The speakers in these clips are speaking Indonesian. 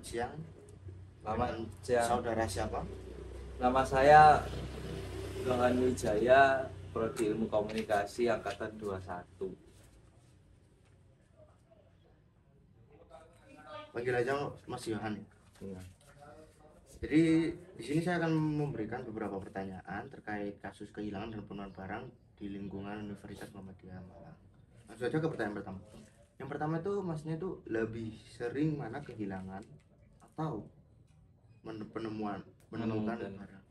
siang. Selamat Dengan siang. saudara siapa? Nama saya Yohan Wijaya, Prodi Ilmu Komunikasi Angkatan 21. Panggil aja Mas Yohan. Iya. Jadi di sini saya akan memberikan beberapa pertanyaan terkait kasus kehilangan dan penemuan barang di lingkungan Universitas Muhammadiyah Malang. Langsung aja ke pertanyaan pertama. Yang pertama itu masnya itu lebih sering mana kehilangan atau penemukan Menemukan. barang?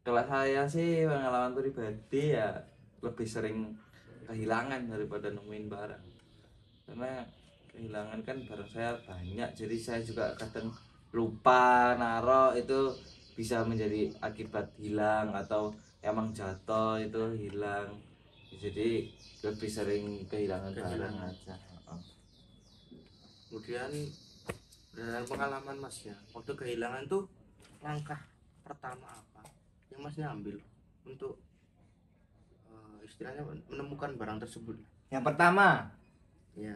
Kalau saya sih pengalaman pribadi ya lebih sering kehilangan daripada nemuin barang. Karena kehilangan kan barang saya banyak, jadi saya juga kadang lupa naro, itu bisa menjadi akibat hilang atau emang jatuh itu hilang. Jadi lebih sering kehilangan barang aja. Kemudian berdasarkan pengalaman masnya, waktu kehilangan tuh langkah pertama apa yang masnya ambil untuk istilahnya menemukan barang tersebut? Yang pertama, Ya.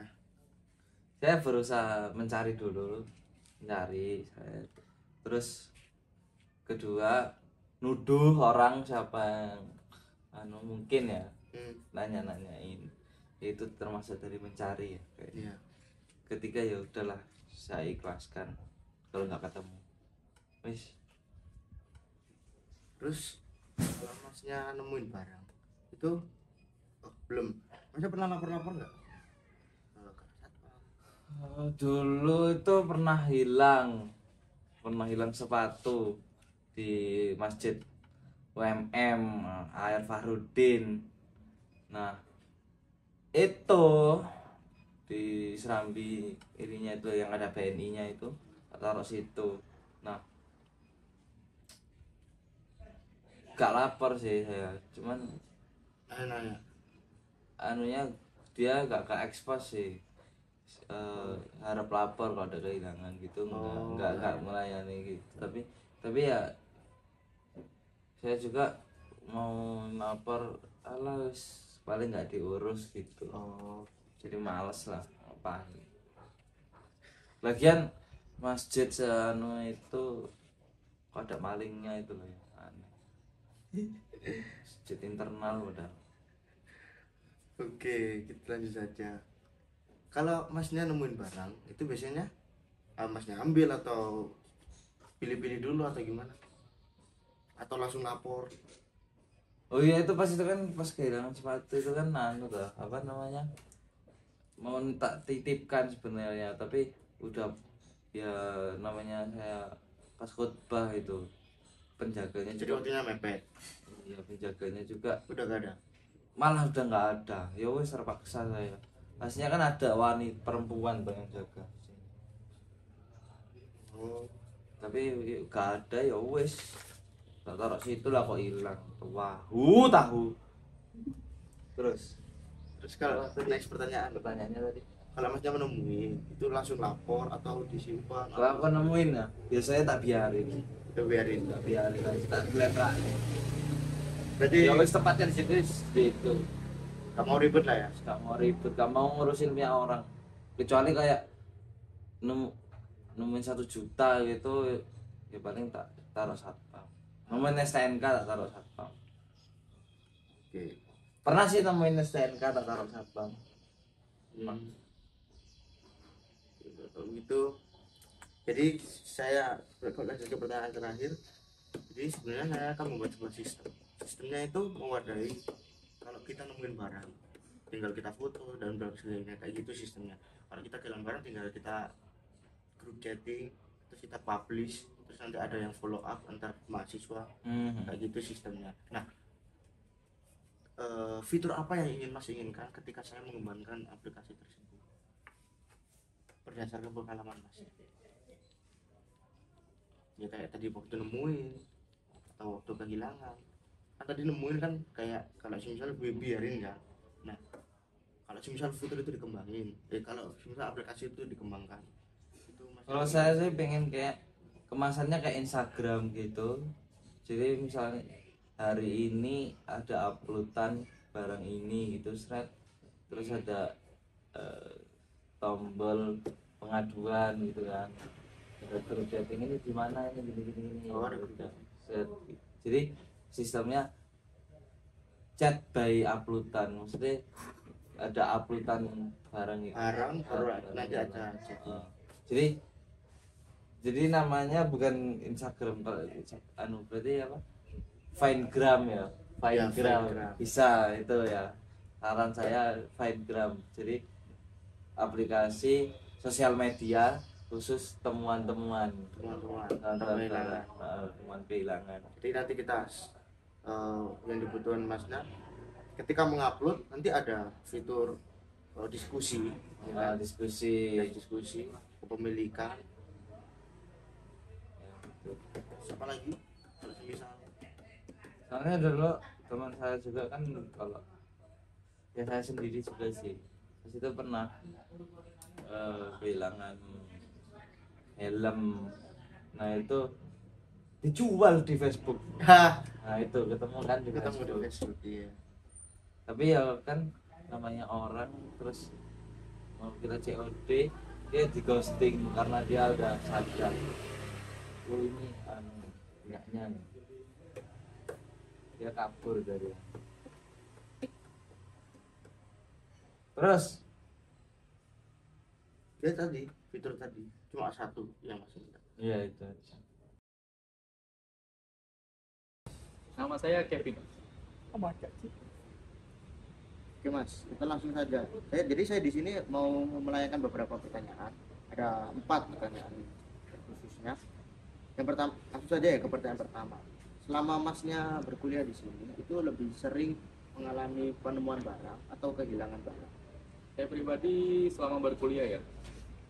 saya berusaha mencari dulu, terus kedua nuduh orang siapa yang mungkin ya nanya-nanyain, itu termasuk dari mencari ya kayak. Iya. Ketiga ya udahlah, saya ikhlaskan kalau nggak ketemu wis. Terus kalau masnya nemuin barang itu belum, masnya pernah lapor-lapor nggak ke satpam? Dulu itu pernah hilang sepatu di Masjid UMM Air Fahrudin. Nah itu di Serambi ininya itu yang ada BNI-nya itu, taruh situ. Nah gak lapor sih saya, cuman Nanya. anunya dia gak expose sih. Harap lapor kalau ada kehilangan gitu, enggak melayani gitu. Tapi ya saya juga mau lapor, alah paling nggak diurus gitu. Jadi males lah apa. Lagian masjid seanu itu kok ada malingnya itu loh ya, aneh. Masjid internal udah. Oke, kita lanjut saja. Kalau masnya nemuin barang itu biasanya masnya ambil atau pilih-pilih dulu atau gimana, atau langsung lapor? Oh iya, itu kan pas kehilangan sepatu itu kan apa namanya, mau tak titipkan sebenarnya, tapi udah ya namanya saya pas khutbah itu penjaganya Jadi juga. waktunya mepet. Iya, penjaganya juga Udah gak ada. malah udah nggak ada. Ya wes terpaksa saya. Pastinya kan ada wanita perempuan tuh yang jaga. Oh. Tapi gak ada, ya wes. Tak taruh situ lah kok hilang. Tahu. Terus Kalau next pertanyaannya tadi. kalau masnya menemui itu langsung lapor atau disimpan Kalau aku nemuin ya, biasanya tak biarin. udah biarin? Tak biarin aja, tak belakang. Berarti Ya wes tempatnya di situ, itu. gak mau ribet lah ya. Gak mau ribet, gak mau ngurusin punya orang. Kecuali kayak nemuin 1 juta gitu, ya paling tak taruh satpam. Nemuin STNK tak taruh satpam. Oke. Pernah sih nemuin STNK tak taruh satpam. Kalau gitu, jadi saya lanjut ke pertanyaan terakhir. Jadi sebenarnya saya akan membuat sebuah sistemnya itu mewadahi. Kalau kita nemuin barang tinggal kita foto dan sebagainya, kayak gitu sistemnya. Kalau kita kehilangan barang tinggal kita grup chatting, terus kita publish, terus nanti ada yang follow up antar mahasiswa, kayak gitu sistemnya. Nah, fitur apa yang ingin Mas inginkan ketika saya mengembangkan aplikasi tersebut berdasarkan pengalaman Mas? Ya kayak tadi waktu nemuin atau waktu kehilangan. Kan tadi nemuin kan kayak kalau misalnya biarin ya. Nah, kalau misalnya fitur itu dikembangin, kalau misalnya aplikasi itu dikembangkan, itu Mas. Kalau saya sih pengen kayak kemasannya kayak Instagram gitu. Jadi misalnya hari ini ada uploadan barang ini gitu, terus ada tombol pengaduan gitu kan. grup chatting ini di mana ini gini Oh, ada grup udah set. Jadi sistemnya chat by uploadan, maksudnya ada uploadan barang itu barang baru Barang nanti barang. ada chat. Jadi namanya bukan Instagram, kalau anu berarti apa, Finegram ya, Finegram Finegram. bisa itu ya, saran saya Finegram. Jadi aplikasi sosial media khusus temuan-temuan Teman-teman barang, kehilangan. temuan kehilangan. Jadi nanti kita yang dibutuhkan Masnya ketika mengupload nanti ada fitur diskusi, ya kan? Diskusi Ada diskusi kepemilikan. ya, gitu. Siapa lagi? Kalau misal Soalnya dulu teman saya juga kan, kalau ya saya sendiri juga sih pas itu pernah kehilangan helm. Nah itu dijual di Facebook. Nah itu ketemu kan di ketemu di Facebook. Facebook, iya. Tapi ya kan namanya orang, terus mau kita COD dia di ghosting karena dia udah sadar, oh ini anu punyanya, dia kabur dari. Terus Dia tadi fitur tadi cuma satu yang masih minta. iya itu Nama saya Kevin. Oke Mas, kita langsung saja. Saya di sini mau melayangkan beberapa pertanyaan. Ada 4 pertanyaan khususnya. Yang pertama, langsung saja ya ke pertanyaan pertama. Selama Masnya berkuliah di sini, itu lebih sering mengalami penemuan barang atau kehilangan barang? Saya pribadi selama berkuliah ya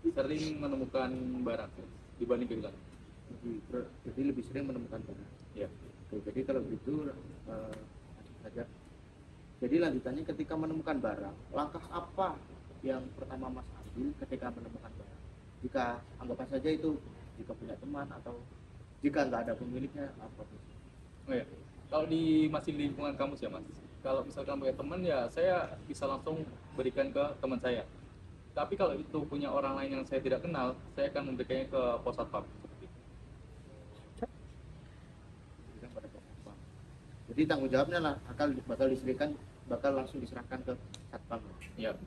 sering menemukan barang dibanding kehilangan. Jadi lebih sering menemukan barang. Ya. Oke, jadi kalau begitu langsung saja. Jadi lanjutannya, ketika menemukan barang, langkah apa yang pertama Mas ambil ketika menemukan barang? Jika anggapan saja itu jika punya teman atau jika nggak ada pemiliknya, apa? Oh ya. Kalau di masih di lingkungan kampus ya Mas. Kalau misalkan punya teman ya saya bisa langsung berikan ke teman saya. Tapi kalau itu punya orang lain yang saya tidak kenal, saya akan memberikannya ke pos satpam. Seperti itu. Berikan pada satpam. Jadi tanggung jawabnya lah bakal langsung diserahkan ke satpam. Ya.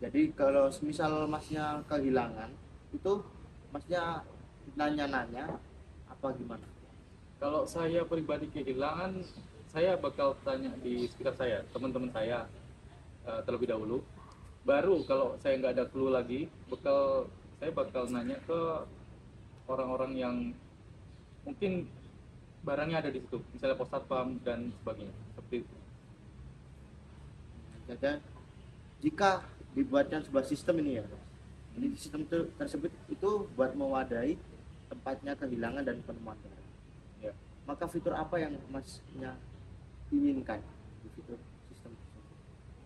Jadi kalau misal Masnya kehilangan, itu Masnya nanya-nanya apa gimana? Kalau saya pribadi kehilangan, saya bakal tanya di sekitar saya, teman-teman saya terlebih dahulu. Baru kalau saya nggak ada clue lagi, saya bakal nanya ke orang-orang yang mungkin barangnya ada di situ, misalnya pos satpam dan sebagainya. Seperti itu. Jadi jika dibuatkan sebuah sistem ini ya, jadi sistem tersebut itu buat mewadahi tempatnya kehilangan dan penemuan barang. Ya. Maka fitur apa yang Masnya inginkan di fitur sistem tersebut?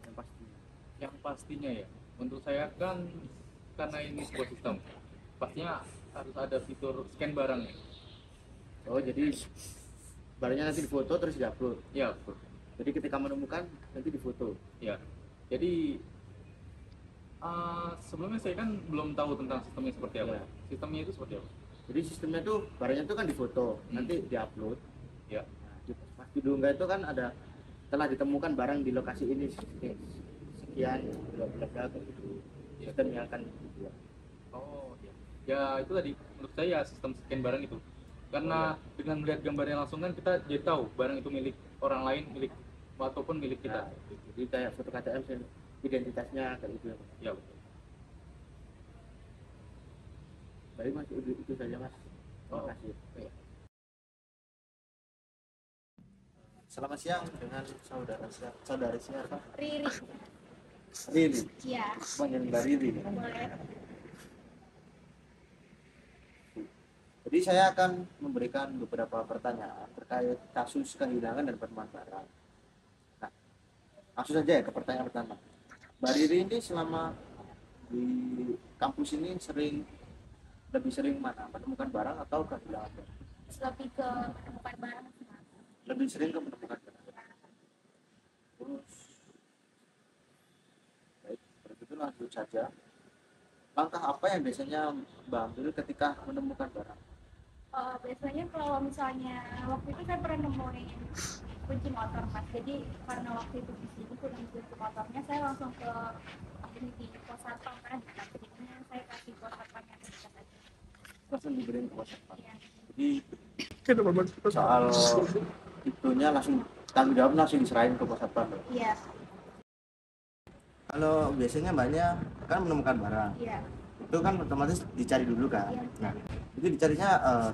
Yang pastinya. Yang pastinya ya, menurut saya kan karena ini sebuah sistem, pastinya harus ada fitur scan barangnya. Oh, jadi barangnya nanti difoto terus diupload. Ya, betul. Jadi ketika menemukan nanti difoto. Ya. Jadi sebelumnya saya kan belum tahu tentang sistemnya seperti apa. Ya. Sistemnya itu seperti apa? Jadi sistemnya tuh barangnya tuh kan difoto, nanti diupload. Ya. Pas di diunggah itu kan ada telah ditemukan barang di lokasi ini sekian bla gitu. Sistem yang akan dibuat. Oh ya. Ya itu tadi menurut saya sistem scan barang itu. Karena dengan melihat gambarnya langsung kan kita jadi tahu barang itu milik orang lain, milik ataupun milik kita. Nah, jadi kayak foto KTM identitasnya kayak gitu. Ya betul. Baik Mas, itu saja Mas. Terima Oh, kasih. iya. Selamat siang dengan saudari siapa? Riri, Riri. ya Panggil Mbak Riri. boleh. Jadi saya akan memberikan beberapa pertanyaan terkait kasus kehilangan dan penemuan barang. Nah, langsung saja ya ke pertanyaan pertama. Mbak Riri ini selama di kampus ini lebih sering mana? Menemukan barang atau kehilangan barang? Lebih ke menemukan barang. Lebih sering ke menemukan barang. Terus, baik, seperti itu lanjut saja. langkah apa yang biasanya Mbak ambil ketika menemukan barang? Biasanya kalau misalnya waktu itu saya pernah nemuin kunci motor mas, jadi karena waktu itu di sini kurang kunci motornya, saya langsung ke ini di pos satpam karena dekat, jadinya saya kasih pos satpam yang dekat aja. Langsung diberiin ke pos satpam. Iya. Jadi soal itunya langsung tanggung jawab langsung diserahin ke pos satpam. Iya. Kalau biasanya Mbaknya kan menemukan barang, Iya. itu kan otomatis dicari dulu kan. Iya. Nah, itu dicarinya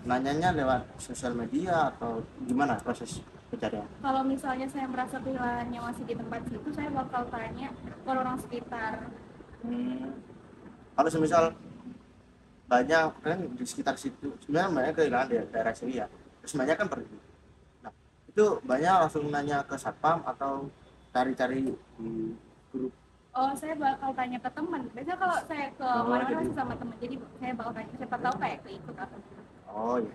nanyanya lewat sosial media atau gimana proses pencarian? Kalau misalnya saya merasa kehilangannya masih di tempat situ, saya bakal tanya ke orang sekitar. Kalau semisal banyak kan di sekitar situ, sebenarnya banyak kehilangan di daerah sini ya, terus banyak kan pergi. Nah, itu banyak langsung nanya ke satpam atau cari-cari di grup. Oh, saya bakal tanya ke teman. Biasanya kalau saya ke Oh, mana-mana jadi- masih sama teman, jadi saya bakal tanya. Siapa tahu kayak keikut apa. Oh iya.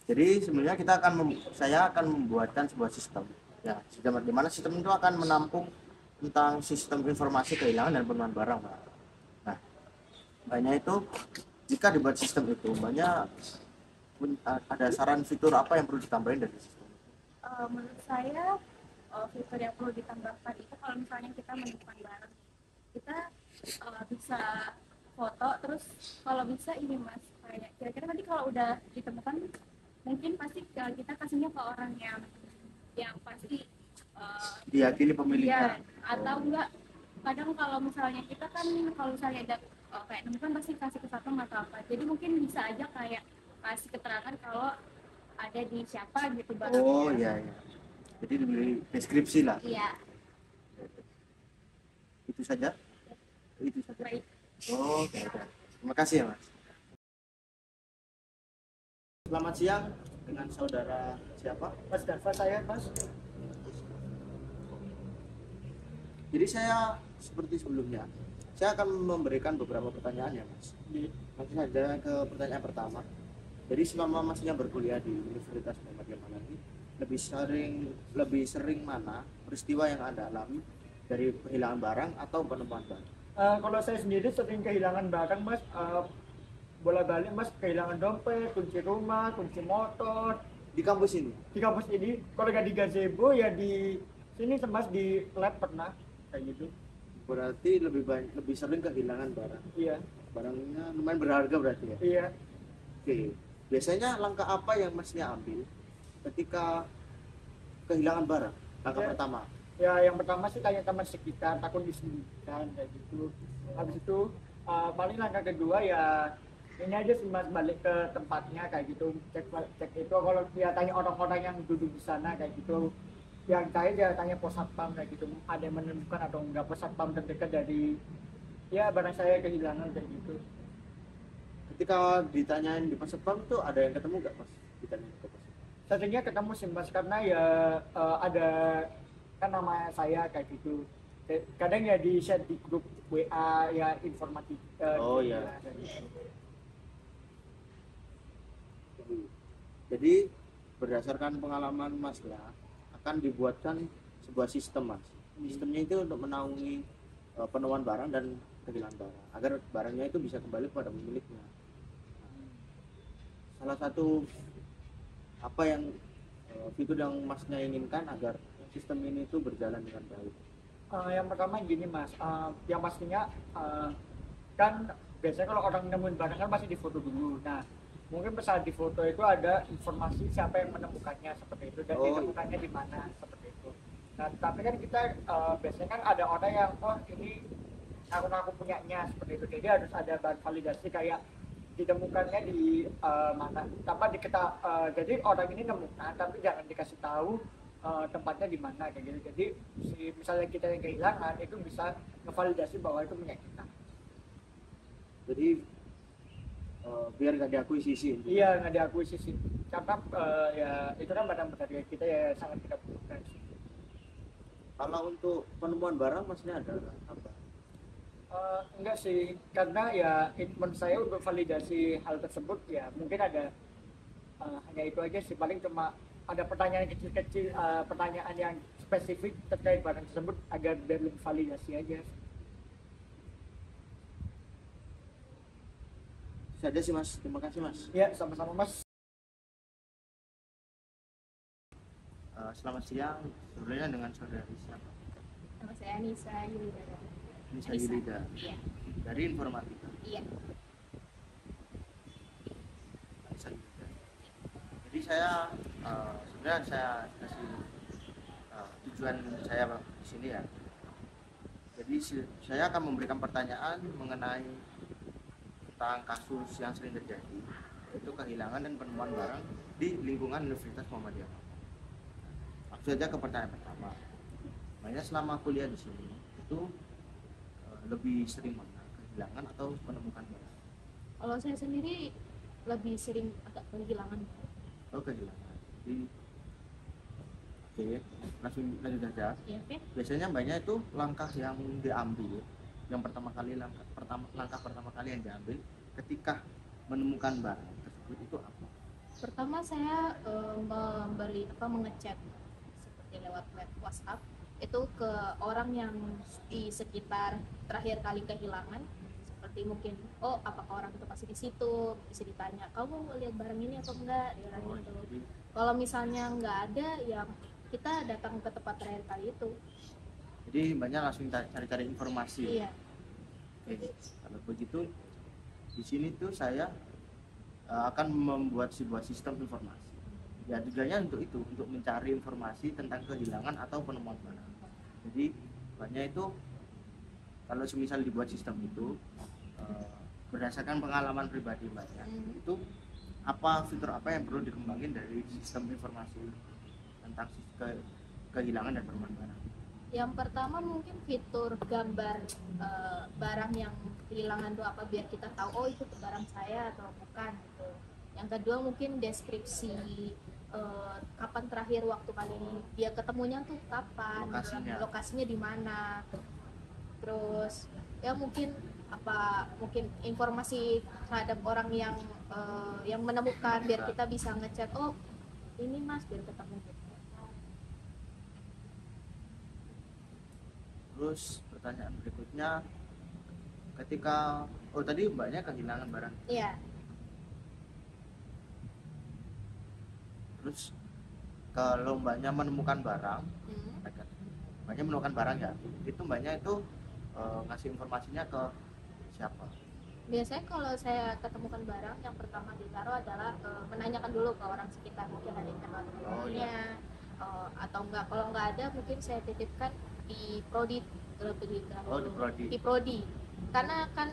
Jadi sebenarnya saya akan membuatkan sebuah sistem. Ya, sistem di mana sistem itu akan menampung tentang sistem informasi kehilangan dan penemuan barang, Pak. Nah, banyak itu jika dibuat sistem itu banyak ada saran fitur apa yang perlu ditambahin dari sistem. Menurut saya fitur yang perlu ditambahkan itu kalau misalnya kita menemukan barang, kita bisa foto, terus kalau bisa ini mas, kayak kira-kira nanti kalau udah ditemukan mungkin pasti kita kasihnya ke orang yang pasti Diyakini pemiliknya. ya, atau enggak, kadang kalau misalnya kita kan kalau misalnya ada kayak nemukan pasti kasih ke satpam atau apa, jadi mungkin bisa aja kayak kasih keterangan kalau ada di siapa gitu barangnya. Oh iya iya. Jadi diberi deskripsi lah. Iya. Itu saja. Itu saja. Baik. Oh, oke. Terima kasih ya, Mas. Selamat siang dengan saudara siapa? Mas Darva saya, Mas. Jadi saya seperti sebelumnya, saya akan memberikan beberapa pertanyaan ya, Mas. Langsung saja ke pertanyaan pertama. Jadi selama Masnya berkuliah di Universitas Muhammadiyah Malang, lebih sering mana peristiwa yang Anda alami dari kehilangan barang atau penemuan barang? Kalau saya sendiri sering kehilangan barang, Mas. Bola-balik, Mas, kehilangan dompet, kunci rumah, kunci motor. Di kampus ini? Di kampus ini, kalau nggak di gazebo ya di sini, Mas, di lab pernah kayak gitu. Berarti lebih sering kehilangan barang. Iya, Barangnya lumayan berharga berarti ya? iya. Oke. Biasanya langkah apa yang Masnya ambil ketika kehilangan barang? Langkah Ya. pertama. Ya, yang pertama sih tanya teman sekitar, takut disembunyikan kayak gitu. Habis itu paling langkah kedua ya ini aja sih, Mas, balik ke tempatnya kayak gitu, cek itu. Kalau dia tanya orang-orang yang duduk di sana kayak gitu, yang saya dia tanya pos satpam kayak gitu, ada yang menemukan atau enggak pos satpam terdekat dari ya barang saya kehilangan kayak gitu. Ketika ditanyain di pos satpam tuh ada yang ketemu nggak, Mas? Ditanyain ke pos satpam. Sebenarnya ketemu sih, Mas, karena ya ada kan nama saya kayak gitu. Kadang ya di share di grup WA ya informatif. Oh, gitu iya. lah, kayak gitu. Jadi berdasarkan pengalaman Mas ya, akan dibuatkan sebuah sistem, Mas. Sistemnya itu untuk menaungi penemuan barang dan kehilangan barang agar barangnya itu bisa kembali kepada pemiliknya. Salah satu apa yang fitur yang Masnya inginkan agar sistem ini itu berjalan dengan baik? Yang pertama gini, Mas, yang pastinya kan biasanya kalau orang nemuin barang kan pasti difoto dulu. Nah, mungkin saat di foto itu ada informasi siapa yang menemukannya seperti itu dan Oh, ditemukannya di mana seperti itu. Nah, tapi kan kita biasanya kan ada orang yang ini aku punyanya seperti itu. Jadi harus ada validasi kayak ditemukannya di mana. Jadi orang ini nemukan tapi jangan dikasih tahu tempatnya di mana kayak gitu. Jadi misalnya kita yang kehilangan itu bisa ngevalidasi bahwa itu punya kita. Jadi biar nggak diakuisisi. Iya, nggak diakui sih. Karena ya itu kan barang berharga kita ya sangat kita butuhkan. Kalau untuk penemuan barang Masnya ada apa? Enggak sih, karena ya menurut saya untuk validasi hal tersebut ya mungkin ada hanya itu aja sih, paling cuma ada pertanyaan kecil-kecil, pertanyaan yang spesifik terkait barang tersebut agar biar lebih validasi aja. Itu saja sih Mas, terima kasih Mas. Ya, sama-sama Mas. Selamat siang, sebenarnya dengan saudari siapa? Nama saya Nisa Yulida. Nisa Anissa. Yulida Iya. dari informatika. Iya. Nisa Yulida. Jadi saya sebenarnya saya kasih tujuan saya di sini ya. Jadi saya akan memberikan pertanyaan mengenai tentang kasus yang sering terjadi, yaitu kehilangan dan penemuan barang di lingkungan Universitas Muhammadiyah. Langsung saja ke pertanyaan pertama. Makanya selama kuliah di sini itu lebih sering mana kehilangan atau menemukan barang? Kalau saya sendiri lebih sering agak kehilangan. Oh, kehilangan. Jadi oke, langsung lanjut saja. Iya, oke. Biasanya banyak itu langkah yang diambil, yang langkah pertama kali yang diambil ketika menemukan barang tersebut itu apa? Pertama saya mengecek seperti lewat web WhatsApp itu ke orang yang di sekitar terakhir kali kehilangan, seperti mungkin apakah orang itu masih di situ, bisa ditanya kamu lihat barang ini atau enggak di orang itu. Jadi, Kalau misalnya nggak ada, ya kita datang ke tempat terakhir kali itu. jadi banyak langsung cari-cari informasi. Iya. Oke, kalau begitu di sini tuh saya akan membuat sebuah sistem informasi. Ya tujuannya untuk itu, untuk mencari informasi tentang kehilangan atau penemuan barang. Jadi banyak itu kalau semisal dibuat sistem itu berdasarkan pengalaman pribadi banyak, itu fitur apa yang perlu dikembangin dari sistem informasi tentang kehilangan dan penemuan barang. Yang pertama mungkin fitur gambar barang yang kehilangan itu apa, biar kita tahu itu barang saya atau bukan gitu. Yang kedua mungkin deskripsi kapan terakhir waktu kali dia ketemunya tuh kapan, lokasinya di mana. Terus ya mungkin informasi terhadap orang yang menemukan, biar kita bisa ngecek ini mas, biar ketemu gitu. Terus pertanyaan berikutnya, ketika tadi mbaknya kehilangan barang. Iya. Terus kalau mbaknya menemukan barang, mbaknya menemukan barang ya, itu mbaknya itu ngasih informasinya ke siapa? Biasanya kalau saya ketemukan barang, yang pertama ditaruh adalah menanyakan dulu ke orang sekitar, mungkin ada yang kenal temannya, atau enggak. Kalau nggak ada, mungkin saya titipkan di Prodi terlebih dahulu. Di Prodi. Karena kan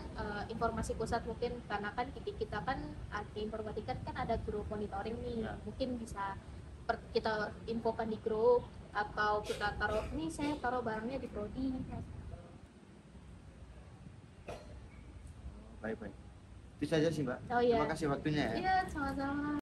informasi pusat mungkin, karena kan kita kan di informatika kan ada grup monitoring nih, mungkin bisa kita infokan di grup, atau kita saya taruh barangnya di Prodi. Baik. Itu saja sih mbak. Oh, iya. Terima kasih waktunya ya. Iya, sama-sama.